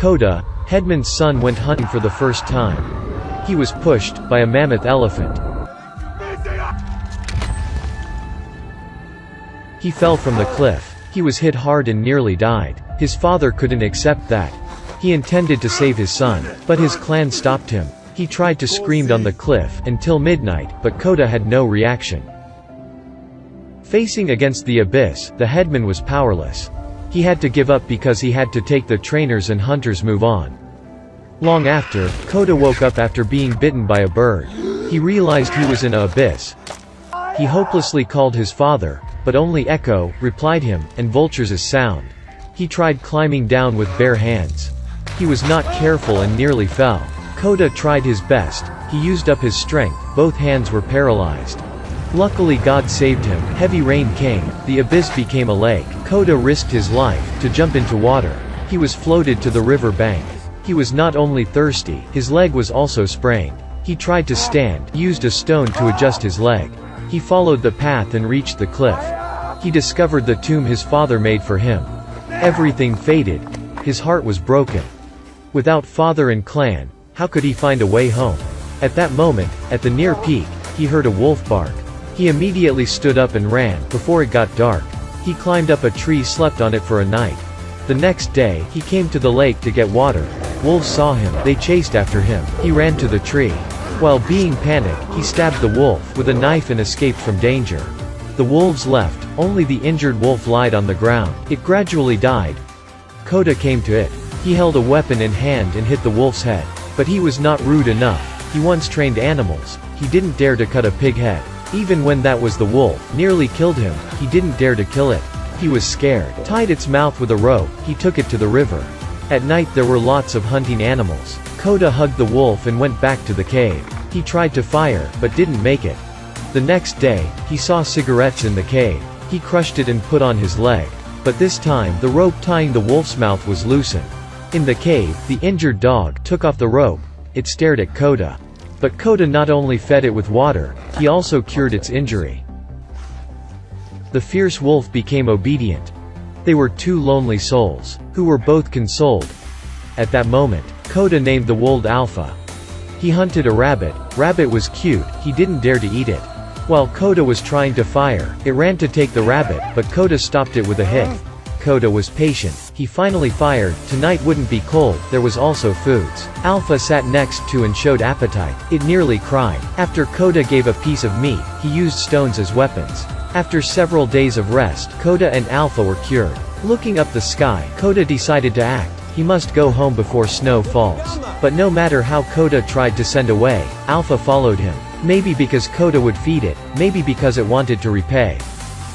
Koda, Headman's son, went hunting for the first time. He was pushed by a mammoth elephant. He fell from the cliff. He was hit hard and nearly died. His father couldn't accept that. He intended to save his son, but his clan stopped him. He tried to scream on the cliff until midnight, but Koda had no reaction. Facing against the abyss, the headman was powerless. He had to give up because he had to take the trainers and hunters move on. Long after, Koda woke up after being bitten by a bird. He realized he was in an abyss. He hopelessly called his father, but only echo replied him, and vultures' sound. He tried climbing down with bare hands. He was not careful and nearly fell. Koda tried his best. He used up his strength. Both hands were paralyzed. Luckily God saved him. Heavy rain came. The abyss became a lake. Koda risked his life to jump into water. He was floated to the river bank. He was not only thirsty, his leg was also sprained. He tried to stand, used a stone to adjust his leg. He followed the path and reached the cliff. He discovered the tomb his father made for him. Everything faded. His heart was broken. Without father and clan, how could he find a way home? At that moment, at the near peak, he heard a wolf bark. He immediately stood up and ran. Before it got dark, he climbed up a tree, slept on it for a night. The next day, he came to the lake to get water. Wolves saw him. They chased after him. He ran to the tree. While being panicked, he stabbed the wolf with a knife and escaped from danger. The wolves left. Only the injured wolf lied on the ground. It gradually died. Koda came to it. He held a weapon in hand and hit the wolf's head. But he was not rude enough. He once trained animals. He didn't dare to cut a pig head. Even when that was the wolf nearly killed him, he didn't dare to kill it. He was scared. Tied its mouth with a rope, he took it to the river. At night there were lots of hunting animals. Koda hugged the wolf and went back to the cave. He tried to fire, but didn't make it. The next day, he saw cigarettes in the cave. He crushed it and put on his leg. But this time, the rope tying the wolf's mouth was loosened. In the cave, the injured dog took off the rope. It stared at Koda. But Koda not only fed it with water, he also cured its injury. The fierce wolf became obedient. They were two lonely souls, who were both consoled. At that moment, Koda named the wolf APHA. He hunted a rabbit. Rabbit was cute, he didn't dare to eat it. While Koda was trying to fire, it ran to take the rabbit, but Koda stopped it with a hit. Koda was patient. He finally fired. Tonight wouldn't be cold, there was also foods. APHA sat next to and showed appetite. It nearly cried. After Koda gave a piece of meat, he used stones as weapons. After several days of rest, Koda and APHA were cured. Looking up the sky, Koda decided to act. He must go home before snow falls. But no matter how Koda tried to send away, APHA followed him. Maybe because Koda would feed it, maybe because it wanted to repay.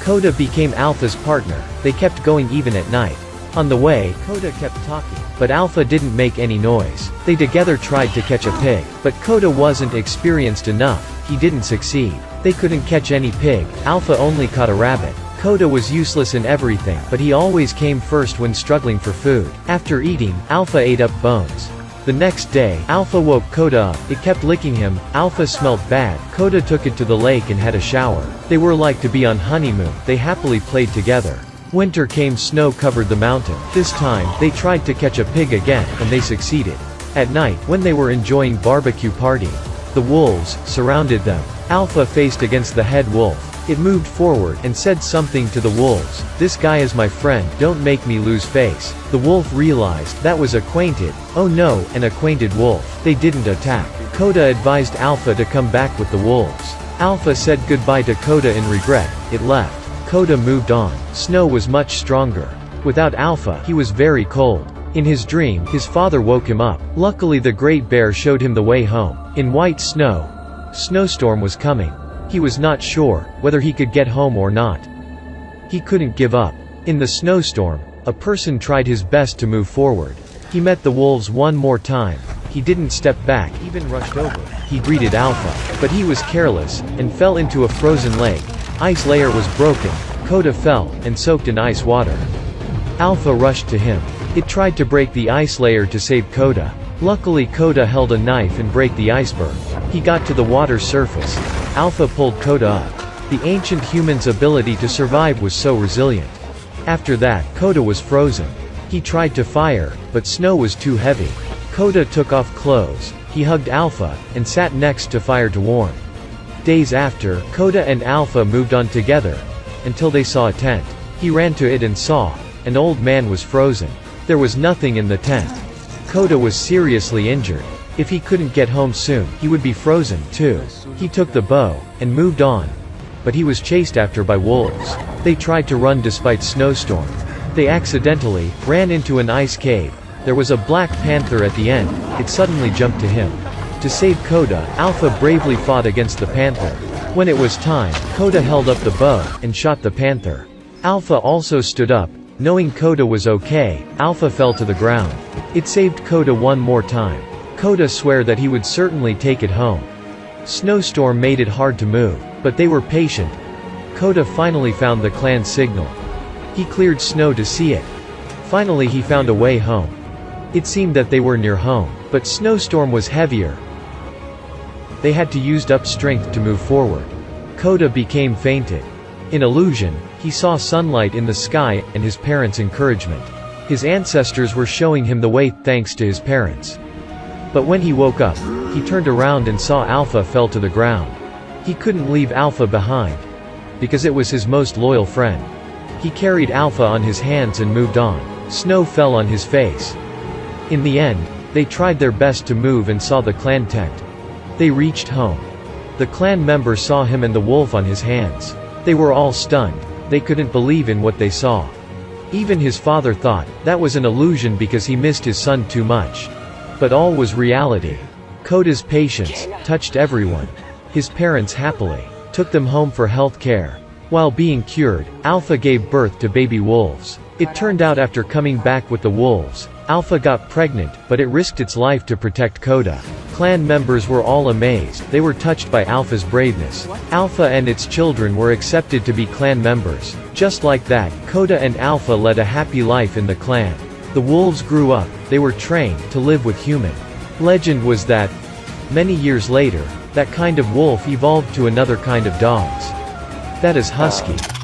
Koda became APHA's partner. They kept going even at night. On the way, Koda kept talking, but APHA didn't make any noise. They together tried to catch a pig, but Koda wasn't experienced enough. He didn't succeed. They couldn't catch any pig. APHA only caught a rabbit. Koda was useless in everything, but he always came first when struggling for food. After eating, APHA ate up bones. The next day, APHA woke Koda up. It kept licking him. APHA smelled bad. Koda took it to the lake and had a shower. They were like to be on honeymoon. They happily played together. Winter came, snow covered the mountain. This time, they tried to catch a pig again, and they succeeded. At night, when they were enjoying barbecue party, the wolves surrounded them. APHA faced against the head wolf. It moved forward and said something to the wolves. "This guy is my friend, don't make me lose face." The wolf realized that was acquainted. Oh no, an acquainted wolf. They didn't attack. Koda advised APHA to come back with the wolves. APHA said goodbye to Koda in regret. It left. Koda moved on. Snow was much stronger. Without APHA, he was very cold. In his dream, his father woke him up. Luckily the great bear showed him the way home. In white snow. Snowstorm was coming. He was not sure whether he could get home or not. He couldn't give up. In the snowstorm, a person tried his best to move forward. He met the wolves one more time. He didn't step back, even rushed over. He greeted APHA, but he was careless, and fell into a frozen lake. Ice layer was broken. Koda fell, and soaked in ice water. APHA rushed to him. It tried to break the ice layer to save Koda. Luckily Koda held a knife and break the iceberg. He got to the water surface. APHA pulled Koda up. The ancient human's ability to survive was so resilient. After that, Koda was frozen. He tried to fire, but snow was too heavy. Koda took off clothes, he hugged Alpha, and sat next to fire to warm. Days after, Koda and Alpha moved on together, until they saw a tent. He ran to it and saw, an old man was frozen. There was nothing in the tent. Koda was seriously injured. If he couldn't get home soon, he would be frozen, too. He took the bow, and moved on. But he was chased after by wolves. They tried to run despite snowstorm. They accidentally ran into an ice cave. There was a black panther at the end. It suddenly jumped to him. To save Koda, Alpha bravely fought against the panther. When it was time, Koda held up the bow, and shot the panther. Alpha also stood up. Knowing Koda was okay, Alpha fell to the ground. It saved Koda one more time. Koda swore that he would certainly take it home. Snowstorm made it hard to move, but they were patient. Koda finally found the clan signal. He cleared snow to see it. Finally he found a way home. It seemed that they were near home, but snowstorm was heavier. They had to use up strength to move forward. Koda became fainted. In illusion, he saw sunlight in the sky, and his parents' encouragement. His ancestors were showing him the way, thanks to his parents. But when he woke up, he turned around and saw Alpha fell to the ground. He couldn't leave Alpha behind, because it was his most loyal friend. He carried Alpha on his hands and moved on. Snow fell on his face. In the end, they tried their best to move and saw the clan tent. They reached home. The clan members saw him and the wolf on his hands. They were all stunned. They couldn't believe in what they saw. Even his father thought that was an illusion because he missed his son too much. But all was reality. Koda's patience touched everyone. His parents happily took them home for health care. While being cured, Alpha gave birth to baby wolves. It turned out after coming back with the wolves, Alpha got pregnant, but it risked its life to protect Koda. Clan members were all amazed. They were touched by Alpha's braveness. Alpha and its children were accepted to be clan members. Just like that, Koda and Alpha led a happy life in the clan. The wolves grew up. They were trained to live with human. Legend was that, many years later, that kind of wolf evolved to another kind of dogs. That is husky.